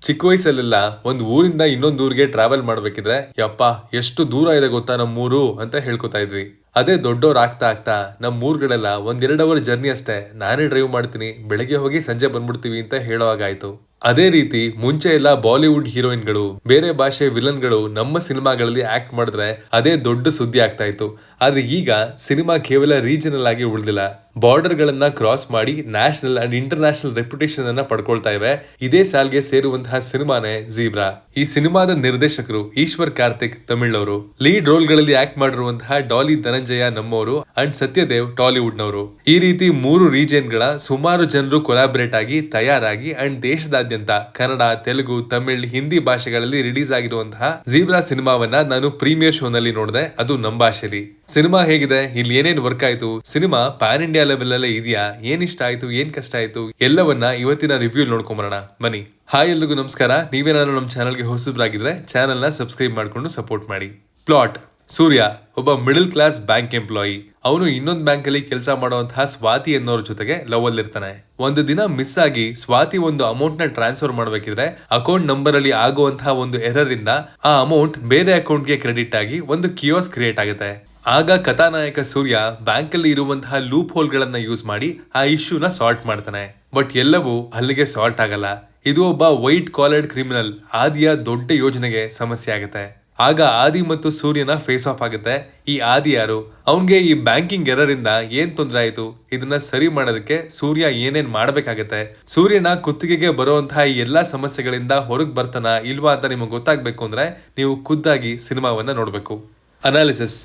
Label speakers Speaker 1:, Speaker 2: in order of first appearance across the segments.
Speaker 1: ಚಿಕ್ಕ ವಯಸ್ಸಲ್ಲೆಲ್ಲ ಒಂದು ಊರಿಂದ ಇನ್ನೊಂದು ಊರಿಗೆ ಟ್ರಾವೆಲ್ ಮಾಡ್ಬೇಕಿದ್ರೆ ಯಪ್ಪ ಎಷ್ಟು ದೂರ ಇದೆ ಗೊತ್ತಾ ನಮ್ಮೂರು ಅಂತ ಹೇಳ್ಕೊತಾ ಇದ್ವಿ. ಅದೇ ದೊಡ್ಡವ್ರು ಆಗ್ತಾ ಆಗ್ತಾ ನಮ್ಮ ಊರುಗಳೆಲ್ಲ 1-2 ಅವರ್ ಜರ್ನಿ ಅಷ್ಟೇ, ನಾನೇ ಡ್ರೈವ್ ಮಾಡ್ತೀನಿ, ಬೆಳಗ್ಗೆ ಹೋಗಿ ಸಂಜೆ ಬಂದ್ಬಿಡ್ತೀವಿ ಅಂತ ಹೇಳೋ ಹಾಗಾಯ್ತು. ಅದೇ ರೀತಿ ಮುಂಚೆ ಎಲ್ಲ ಬಾಲಿವುಡ್ ಹೀರೋಯಿನ್ಗಳು, ಬೇರೆ ಭಾಷೆ ವಿಲನ್ಗಳು ನಮ್ಮ ಸಿನಿಮಾಗಳಲ್ಲಿ ಆಕ್ಟ್ ಮಾಡಿದ್ರೆ ಅದೇ ದೊಡ್ಡ ಸುದ್ದಿ ಆಗ್ತಾ ಇತ್ತು. ಆದ್ರೆ ಈಗ ಸಿನಿಮಾ ಕೇವಲ ರೀಜನಲ್ ಆಗಿ ಉಳಿದಿಲ್ಲ, ಬಾರ್ಡರ್ ಗಳನ್ನ ಕ್ರಾಸ್ ಮಾಡಿ ನ್ಯಾಷನಲ್ ಅಂಡ್ ಇಂಟರ್ನ್ಯಾಷನಲ್ ರೆಪ್ಯುಟೇಷನ್ ಅನ್ನ ಪಡ್ಕೊಳ್ತಾ ಇವೆ. ಇದೇ ಸಾಲ್ಗೆ ಸೇರುವಂತಹ ಸಿನಿಮಾನೇ ಝೀಬ್ರಾ. ಈ ಸಿನಿಮಾದ ನಿರ್ದೇಶಕರು ಈಶ್ವರ್ ಕಾರ್ತಿಕ್ ತಮಿಳ್ನವರು, ಲೀಡ್ ರೋಲ್ ಗಳಲ್ಲಿ ಆಕ್ಟ್ ಮಾಡಿರುವಂತಹ ಡಾಲಿ ಧನಂಜಯ ನಮ್ಮವರು ಅಂಡ್ ಸತ್ಯದೇವ್ ಟಾಲಿವುಡ್ ನವರು. ಈ ರೀತಿ 3 ರೀಜನ್ ಗಳ ಸುಮಾರು ಜನರು ಕೊಲಾಬರೇಟ್ ಆಗಿ ತಯಾರಾಗಿ ಅಂಡ್ ದೇಶದಾದ್ಯಂತ ಕನ್ನಡ, ತೆಲುಗು, ತಮಿಳ್, ಹಿಂದಿ ಭಾಷೆಗಳಲ್ಲಿ ರಿಲೀಸ್ ಆಗಿರುವಂತಹ ಝೀಬ್ರಾ ಸಿನಿಮಾವನ್ನ ನಾನು ಪ್ರೀಮಿಯರ್ ಶೋ ನಲ್ಲಿ ನೋಡಿದೆ, ಅದು ನಮ್ಮ ಭಾಷೆಲಿ. ಸಿನಿಮಾ ಹೇಗಿದೆ, ಇಲ್ಲಿ ಏನೇನ್ ವರ್ಕ್ ಆಯ್ತು, ಸಿನಿಮಾ ಪ್ಯಾನ್ ಇಂಡಿಯಾ ಲೆವೆಲ್ ಅಲ್ಲೇ ಇದೆಯಾ, ಏನ್ ಇಷ್ಟ ಆಯ್ತು, ಏನ್ ಕಷ್ಟ ಆಯ್ತು, ಎಲ್ಲವನ್ನ ಇವತ್ತಿನ ರಿವ್ಯೂ ನೋಡ್ಕೊಂಬರೋಣ ಬನ್ನಿ. ಹಾಯ್ ಎಲ್ರಿಗೂ ನಮಸ್ಕಾರ. ನೀವೇನಾದ್ರೂ ನಮ್ಮ ಚಾನಲ್ಗೆ ಹೊಸಬ್ರಾಗಿದ್ರೆ ಚಾನಲ್ ನ ಸಬ್ಸ್ಕ್ರೈಬ್ ಮಾಡ್ಕೊಂಡು ಸಪೋರ್ಟ್ ಮಾಡಿ. ಪ್ಲಾಟ್: ಸೂರ್ಯ ಒಬ್ಬ ಮಿಡಲ್ ಕ್ಲಾಸ್ ಬ್ಯಾಂಕ್ ಎಂಪ್ಲಾಯಿ. ಅವನು ಇನ್ನೊಂದು ಬ್ಯಾಂಕ್ ಅಲ್ಲಿ ಕೆಲಸ ಮಾಡುವಂತಹ ಸ್ವಾತಿ ಅನ್ನೋರ ಜೊತೆಗೆ ಲವ್ ಅಲ್ಲಿ ಇರ್ತಾನೆ. ಒಂದು ದಿನ ಮಿಸ್ ಆಗಿ ಸ್ವಾತಿ ಒಂದು ಅಮೌಂಟ್ ನ ಟ್ರಾನ್ಸ್ಫರ್ ಮಾಡ್ಬೇಕಿದ್ರೆ ಅಕೌಂಟ್ ನಂಬರ್ ಅಲ್ಲಿ ಆಗುವಂತಹ ಒಂದು ಎರರ್ ಇಂದ ಆ ಅಮೌಂಟ್ ಬೇರೆ ಅಕೌಂಟ್ ಗೆ ಕ್ರೆಡಿಟ್ ಆಗಿ ಒಂದು ಕಿಯೋಸ್ ಕ್ರಿಯೇಟ್ ಆಗುತ್ತೆ. ಆಗ ಕಥಾನಾಯಕ ಸೂರ್ಯ ಬ್ಯಾಂಕ್ ಅಲ್ಲಿ ಇರುವಂತಹ ಲೂಪ್ ಹೋಲ್ ಗಳನ್ನ ಯೂಸ್ ಮಾಡಿ ಆ ಇಶ್ಯೂನ ಸಾಲ್ಟ್ ಮಾಡ್ತಾನೆ. ಬಟ್ ಎಲ್ಲವೂ ಅಲ್ಲಿಗೆ ಸಾಲ್ಟ್ ಆಗಲ್ಲ. ಇದು ಒಬ್ಬ ವೈಟ್ ಕಾಲರ್ಡ್ ಕ್ರಿಮಿನಲ್ ಆದಿಯ ದೊಡ್ಡ ಯೋಜನೆಗೆ ಸಮಸ್ಯೆ ಆಗುತ್ತೆ. ಆಗ ಆದಿ ಮತ್ತು ಸೂರ್ಯನ ಫೇಸ್ ಆಫ್ ಆಗುತ್ತೆ. ಈ ಆದಿ ಯಾರು, ಅವನ್ಗೆ ಈ ಬ್ಯಾಂಕಿಂಗ್ ಎರರ್ ಇಂದ ಏನ್ ತೊಂದರೆ ಆಯ್ತು, ಇದನ್ನ ಸರಿ ಮಾಡೋದಕ್ಕೆ ಸೂರ್ಯ ಏನೇನ್ ಮಾಡ್ಬೇಕಾಗತ್ತೆ, ಸೂರ್ಯನ ಕುತ್ತಿಗೆಗೆ ಬರುವಂತಹ ಈ ಎಲ್ಲಾ ಸಮಸ್ಯೆಗಳಿಂದ ಹೊರಗ್ ಬರ್ತಾನ ಇಲ್ವಾ ಅಂತ ನಿಮಗೆ ಗೊತ್ತಾಗ್ಬೇಕು ಅಂದ್ರೆ ನೀವು ಖುದ್ದಾಗಿ ಸಿನಿಮಾವನ್ನ ನೋಡ್ಬೇಕು. ಅನಾಲಿಸಿಸ್: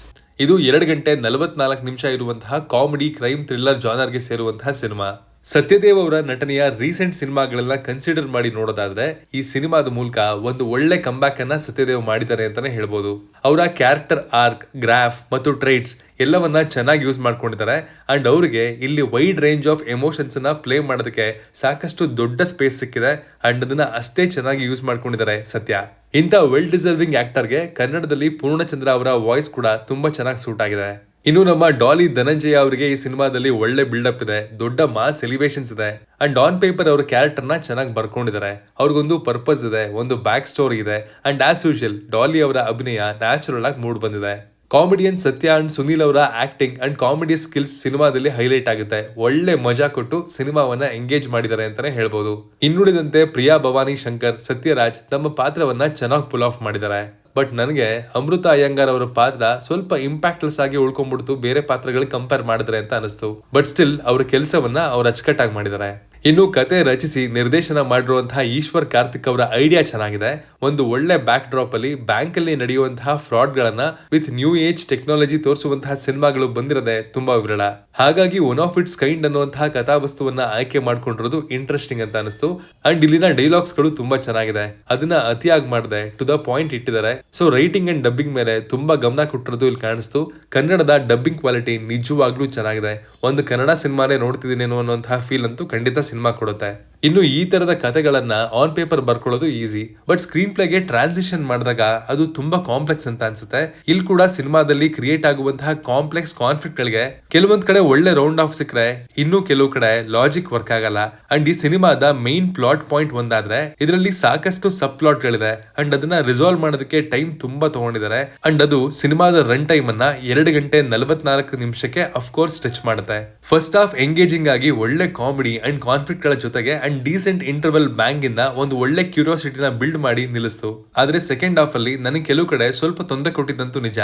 Speaker 1: ಇದು 2 ಗಂಟೆ 44 ನಿಮಿಷ ಇರುವಂತಹ ಕಾಮಿಡಿ ಕ್ರೈಮ್ ಥ್ರಿಲ್ಲರ್ ಜಾನರ್ಗೆ ಸೇರುವಂತಹ ಸಿನಿಮಾ. ಸತ್ಯದೇವ್ ಅವರ ನಟನೆಯ ರೀಸೆಂಟ್ ಸಿನಿಮಾಗಳನ್ನ ಕನ್ಸಿಡರ್ ಮಾಡಿ ನೋಡೋದಾದ್ರೆ ಈ ಸಿನಿಮಾದ ಮೂಲಕ ಒಂದು ಒಳ್ಳೆ ಕಂಬ್ಯಾಕ್ ಅನ್ನ ಸತ್ಯದೇವ್ ಮಾಡಿದ್ದಾರೆ ಅಂತಾನೆ ಹೇಳ್ಬೋದು. ಅವರ ಕ್ಯಾರೆಕ್ಟರ್ ಆರ್ಕ್, ಗ್ರಾಫ್ ಮತ್ತು ಟ್ರೈಟ್ಸ್ ಎಲ್ಲವನ್ನ ಚೆನ್ನಾಗಿ ಯೂಸ್ ಮಾಡ್ಕೊಂಡಿದ್ದಾರೆ. ಅಂಡ್ ಅವರಿಗೆ ಇಲ್ಲಿ ವೈಡ್ ರೇಂಜ್ ಆಫ್ ಎಮೋಷನ್ಸ್ ಅನ್ನ ಪ್ಲೇ ಮಾಡೋದಕ್ಕೆ ಸಾಕಷ್ಟು ದೊಡ್ಡ ಸ್ಪೇಸ್ ಸಿಕ್ಕಿದೆ ಅಂಡ್ ಅದನ್ನ ಅಷ್ಟೇ ಚೆನ್ನಾಗಿ ಯೂಸ್ ಮಾಡ್ಕೊಂಡಿದ್ದಾರೆ ಸತ್ಯ. ಇಂಥ ವೆಲ್ ಡಿಸರ್ವಿಂಗ್ ಆಕ್ಟರ್ಗೆ ಕನ್ನಡದಲ್ಲಿ ಪೂರ್ಣಚಂದ್ರ ಅವರ ವಾಯ್ಸ್ ಕೂಡ ತುಂಬಾ ಚೆನ್ನಾಗಿ ಸೂಟ್ ಆಗಿದೆ. ಇನ್ನು ನಮ್ಮ ಡಾಲಿ ಧನಂಜಯ ಅವರಿಗೆ ಈ ಸಿನಿಮಾದಲ್ಲಿ ಒಳ್ಳೆ ಬಿಲ್ಡಪ್ ಇದೆ, ದೊಡ್ಡ ಮಾಸ್ ಎಲಿವೇಶನ್ಸ್ ಇದೆ ಅಂಡ್ ಆನ್ ಪೇಪರ್ ಅವರ ಕ್ಯಾರೆಕ್ಟರ್ ನ ಚೆನ್ನಾಗಿ ಬರ್ಕೊಂಡಿದ್ದಾರೆ. ಅವ್ರಿಗೊಂದು ಪರ್ಪಸ್ ಇದೆ, ಒಂದು ಬ್ಯಾಕ್ ಸ್ಟೋರಿ ಇದೆ ಅಂಡ್ ಆಸ್ ಯೂಶುವಲ್ ಡಾಲಿ ಅವರ ಅಭಿನಯ ನ್ಯಾಚುರಲ್ ಆಗಿ ಮೂಡ್ ಬಂದಿದೆ. ಕಾಮಿಡಿಯನ್ ಸತ್ಯ ಅಂಡ್ ಸುನೀಲ್ ಅವರ ಆಕ್ಟಿಂಗ್ ಅಂಡ್ ಕಾಮಿಡಿ ಸ್ಕಿಲ್ಸ್ ಸಿನಿಮಾದಲ್ಲಿ ಹೈಲೈಟ್ ಆಗುತ್ತೆ. ಒಳ್ಳೆ ಮಜಾ ಕೊಟ್ಟು ಸಿನಿಮಾವನ್ನ ಎಂಗೇಜ್ ಮಾಡಿದ್ದಾರೆ ಅಂತಾನೆ ಹೇಳ್ಬೋದು. ಇನ್ನುಳಿದಂತೆ ಪ್ರಿಯಾ ಭವಾನಿ ಶಂಕರ್, ಸತ್ಯರಾಜ್ ತಮ್ಮ ಪಾತ್ರವನ್ನ ಚೆನ್ನಾಗಿ ಪುಲ್ ಆಫ್ ಮಾಡಿದ್ದಾರೆ. ಬಟ್ ನನಗೆ ಅಮೃತ ಅಯ್ಯಂಗಾರ್ ಅವರ ಪಾತ್ರ ಸ್ವಲ್ಪ ಇಂಪ್ಯಾಕ್ಟ್ಲೆಸ್ ಆಗಿ ಉಳ್ಕೊಂಡ್ಬಿಡ್ತು ಬೇರೆ ಪಾತ್ರಗಳಿಗೆ ಕಂಪೇರ್ ಮಾಡಿದ್ರೆ ಅಂತ ಅನಿಸ್ತು. ಬಟ್ ಸ್ಟಿಲ್ ಅವ್ರ ಕೆಲಸವನ್ನ ಅವ್ರು ಅಚ್ಚುಕಟ್ಟಾಗಿ ಮಾಡಿದ್ದಾರೆ. ಇನ್ನು ಕತೆ ರಚಿಸಿ ನಿರ್ದೇಶನ ಮಾಡಿರುವಂತಹ ಈಶ್ವರ್ ಕಾರ್ತಿಕ್ ಅವರ ಐಡಿಯಾ ಚೆನ್ನಾಗಿದೆ. ಒಂದು ಒಳ್ಳೆ ಬ್ಯಾಕ್ ಡ್ರಾಪ್ ಅಲ್ಲಿ ಬ್ಯಾಂಕ್ ಅಲ್ಲಿ ನಡೆಯುವಂತಹ ಫ್ರಾಡ್ ಗಳನ್ನ ವಿತ್ ನ್ಯೂ ಏಜ್ ಟೆಕ್ನಾಲಜಿ ತೋರಿಸುವಂತಹ ಸಿನಿಮಾಗಳು ಬಂದಿರದೆ ತುಂಬಾ ವಿರಳ. ಹಾಗಾಗಿ ಒನ್ ಆಫ್ ಇಟ್ಸ್ ಕೈಂಡ್ ಅನ್ನುವಂತಹ ಕಥಾವಸ್ತುವನ್ನ ಆಯ್ಕೆ ಮಾಡ್ಕೊಂಡಿರೋದು ಇಂಟ್ರೆಸ್ಟಿಂಗ್ ಅಂತ ಅನಿಸ್ತು. ಅಂಡ್ ಇಲ್ಲಿನ ಡೈಲಾಗ್ಸ್ ಗಳು ತುಂಬಾ ಚೆನ್ನಾಗಿದೆ, ಅದನ್ನ ಅತಿಯಾಗಿ ಮಾಡದೆ ಟು ದ ಪಾಯಿಂಟ್ ಇಟ್ಟಿದ್ದಾರೆ. ಸೊ ರೈಟಿಂಗ್ ಅಂಡ್ ಡಬ್ಬಿಂಗ್ ಮೇಲೆ ತುಂಬಾ ಗಮನ ಕೊಟ್ಟಿರೋದು ಇಲ್ಲಿ ಕಾಣಿಸ್ತು. ಕನ್ನಡದ ಡಬ್ಬಿಂಗ್ ಕ್ವಾಲಿಟಿ ನಿಜವಾಗ್ಲೂ ಚೆನ್ನಾಗಿದೆ. ಒಂದು ಕನ್ನಡ ಸಿನಿಮಾನೇ ನೋಡ್ತಿದ್ದೀನೇನೋ ಅನ್ನೋಂತಹ ಫೀಲ್ ಅಂತೂ ಖಂಡಿತ ಸಿನಿಮಾ ಕೊಡುತ್ತೆ. ಇನ್ನು ಈ ತರದ ಕಥೆಗಳನ್ನ ಆನ್ ಪೇಪರ್ ಬರ್ಕೊಳ್ಳೋದು ಈಸಿ, ಬಟ್ ಸ್ಕ್ರೀನ್ ಪ್ಲೇಗೆ ಟ್ರಾನ್ಸಿಷನ್ ಮಾಡಿದಾಗ ಅದು ತುಂಬಾ ಕಾಂಪ್ಲೆಕ್ಸ್ ಅಂತ ಅನ್ಸುತ್ತೆ. ಇಲ್ಲಿ ಕೂಡ ಸಿನಿಮಾದಲ್ಲಿ ಕ್ರಿಯೇಟ್ ಆಗುವಂತಹ ಕಾಂಪ್ಲೆಕ್ಸ್ ಕಾನ್ಫ್ಲಿಕ್ಟ್ ಗಳಿಗೆ ಕೆಲವೊಂದ್ ಕಡೆ ಒಳ್ಳೆ ರೌಂಡ್ ಆಫ್ ಸಿಕ್ಕರೆ ಇನ್ನು ಕೆಲವು ಕಡೆ ಲಾಜಿಕ್ ವರ್ಕ್ ಆಗಲ್ಲ. ಅಂಡ್ ಈ ಸಿನಿಮಾದ ಮೇನ್ ಪ್ಲಾಟ್ ಪಾಯಿಂಟ್ ಒಂದಾದ್ರೆ ಇದರಲ್ಲಿ ಸಾಕಷ್ಟು ಸಬ್ ಪ್ಲಾಟ್ ಗಳಿದೆ ಅಂಡ್ ಅದನ್ನ ರಿಸಾಲ್ವ್ ಮಾಡೋದಕ್ಕೆ ಟೈಮ್ ತುಂಬಾ ತಗೊಂಡಿದ್ದಾರೆ. ಅಂಡ್ ಅದು ಸಿನಿಮಾದ ರನ್ ಟೈಮ್ ಅನ್ನ 2 ಗಂಟೆ 44 ನಿಮಿಷಕ್ಕೆ ಅಫ್ಕೋರ್ಸ್ ಸ್ಟ್ರೆಚ್ ಮಾಡುತ್ತೆ. ಫಸ್ಟ್ ಹಾಫ್ ಎಂಗೇಜಿಂಗ್ ಆಗಿ ಒಳ್ಳೆ ಕಾಮಿಡಿ ಅಂಡ್ ಕಾನ್ಫ್ಲಿಕ್ಟ್ ಗಳ ಜೊತೆಗೆ ಅಂಡ್ ಡೀಸೆಂಟ್ ಇಂಟರ್ವಲ್ ಬ್ಯಾಂಗ್ ಇಂದ ಒಂದು ಒಳ್ಳೆ ಕ್ಯೂರಿಯಾಸಿಟಿನ ಬಿಲ್ಡ್ ಮಾಡಿ ನಿಲ್ಲಿಸ್ತು. ಆದ್ರೆ ಸೆಕೆಂಡ್ ಹಾಫ್ ಅಲ್ಲಿ ನನಗೆ ಕೆಲವು ಕಡೆ ಸ್ವಲ್ಪ ತೊಂದರೆ ಕೊಟ್ಟಿದ್ದಂತೂ ನಿಜ.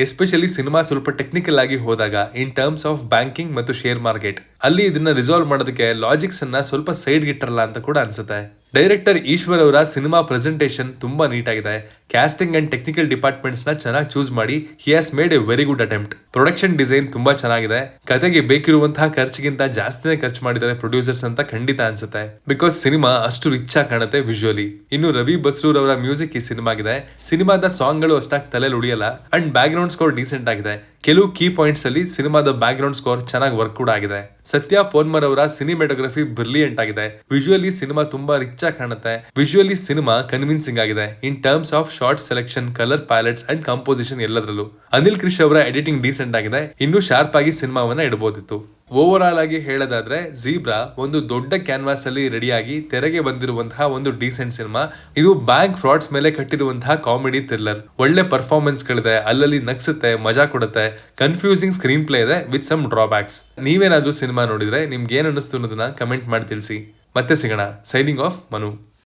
Speaker 1: ಎಸ್ಪೆಷಲಿ ಸಿನಿಮಾ ಸ್ವಲ್ಪ ಟೆಕ್ನಿಕಲ್ ಆಗಿ ಹೋದಾಗ ಇನ್ ಟರ್ಮ್ಸ್ ಆಫ್ ಬ್ಯಾಂಕಿಂಗ್ ಮತ್ತು ಶೇರ್ ಮಾರ್ಕೆಟ್ ಅಲ್ಲಿ ಇದನ್ನ ರಿಸಾಲ್ವ್ ಮಾಡೋದಕ್ಕೆ ಲಾಜಿಕ್ಸ್ ಅನ್ನ ಸ್ವಲ್ಪ ಸೈಡ್ ಗಿಟ್ಟರಲ್ಲ ಅಂತ ಕೂಡ ಅನ್ಸುತ್ತೆ. ಡೈರೆಕ್ಟರ್ ಈಶ್ವರ್ ಅವರ ಸಿನಿಮಾ ಪ್ರೆಸೆಂಟೇಷನ್ ತುಂಬಾ ನೀಟ್ ಆಗಿದೆ. ಕ್ಯಾಸ್ಟಿಂಗ್ ಅಂಡ್ ಟೆಕ್ನಿಕಲ್ ಡಿಪಾರ್ಟ್ಮೆಂಟ್ಸ್ ನ ಚೆನ್ನಾಗಿ ಚೂಸ್ ಮಾಡಿ he has made A very good attempt. Production design ತುಂಬಾ ಚೆನ್ನಾಗಿದೆ. ಕತೆಗೆ ಬೇಕಿರುವಂತಹ ಖರ್ಚಿಗಿಂತ ಜಾಸ್ತಿನೇ ಖರ್ಚು ಮಾಡಿದ್ದಾರೆ ಪ್ರೊಡ್ಯೂಸರ್ಸ್ ಅಂತ ಖಂಡಿತ ಅನ್ಸುತ್ತೆ. ಬಿಕಾಸ್ ಸಿನಿಮಾ ಅಷ್ಟು ರಿಚ್ ಆಗಿ ಕಾಣುತ್ತೆ ವಿಜುವಲಿ. ಇನ್ನು ರವಿ ಬಸ್ರೂರ್ ಅವರ ಮ್ಯೂಸಿಕ್ ಈ ಸಿನಿಮಾಗಿದೆ. ಸಿನಿಮಾದ ಸಾಂಗ್ ಗಳು ಅಷ್ಟಾಗಿ ತಲೆಯಲ್ಲಿ ಉಳಿಯಲ್ಲ and background score decent ಆಗಿದೆ. ಕೆಲವು ಕೀ ಪಾಯಿಂಟ್ಸ್ ಅಲ್ಲಿ ಸಿನಿಮಾದ ಬ್ಯಾಕ್ ಗ್ರೌಂಡ್ ಸ್ಕೋರ್ ಚೆನ್ನಾಗಿ ವರ್ಕ್ ಕೂಡ ಆಗಿದೆ. ಸತ್ಯ ಪೋನ್ಮರ್ ಅವರ ಸಿನಿಮಾಟೋಗ್ರಫಿ ಬ್ರಿಲಿಯಂಟ್ ಆಗಿದೆ. ವಿಜುವಲಿ ಸಿನಿಮಾ ತುಂಬಾ ರಿಚ್ ಆಗಿ ಕಾಣುತ್ತೆ. ವಿಜುವಲಿ ಸಿನಿಮಾ ಕನ್ವಿನ್ಸಿಂಗ್ ಆಗಿದೆ in terms of shot selection, colour palettes and composition ಎಲ್ಲದರಲ್ಲೂ. ಅನಿಲ್ ಕ್ರಿಶ್ ಅವರ ಎಡಿಟಿಂಗ್ ಡೀಸೆಂಟ್ ಆಗಿದೆ. ಇನ್ನೂ ಶಾರ್ಪ್ ಆಗಿ ಸಿನಿಮಾವನ್ನ ಇಡಬಹುದಿತ್ತು. ಓವರ್ ಆಲ್ ಆಗಿ ಹೇಳೋದಾದ್ರೆ ಝೀಬ್ರಾ ಒಂದು ದೊಡ್ಡ ಕ್ಯಾನ್ವಾಸ್ ಅಲ್ಲಿ ರೆಡಿಯಾಗಿ ತೆರೆಗೆ ಬಂದಿರುವಂತಹ ಒಂದು ಡೀಸೆಂಟ್ ಸಿನಿಮಾ. ಇದು ಬ್ಯಾಂಕ್ ಫ್ರಾಡ್ಸ್ ಮೇಲೆ ಕಟ್ಟಿರುವಂತಹ ಕಾಮಿಡಿ ಥ್ರಿಲ್ಲರ್. ಒಳ್ಳೆ ಪರ್ಫಾರ್ಮೆನ್ಸ್ ಗಳಿದೆ, ಅಲ್ಲಲ್ಲಿ ನಗ್ಸುತ್ತೆ, ಮಜಾ ಕೊಡುತ್ತೆ, ಕನ್ಫ್ಯೂಸಿಂಗ್ ಸ್ಕ್ರೀನ್ ಪ್ಲೇ ಇದೆ ವಿತ್ ಸಮ್ ಡ್ರಾಬ್ಯಾಕ್ಸ್. ನೀವೇನಾದ್ರೂ ಸಿನಿಮಾ ನೋಡಿದ್ರೆ ನಿಮ್ಗೆ ಏನ್ ಅನ್ನಿಸ್ತು ಅನ್ನೋದನ್ನ ಕಮೆಂಟ್ ಮಾಡಿ ತಿಳಿಸಿ. ಮತ್ತೆ ಸಿಗೋಣ. Signing off Manu.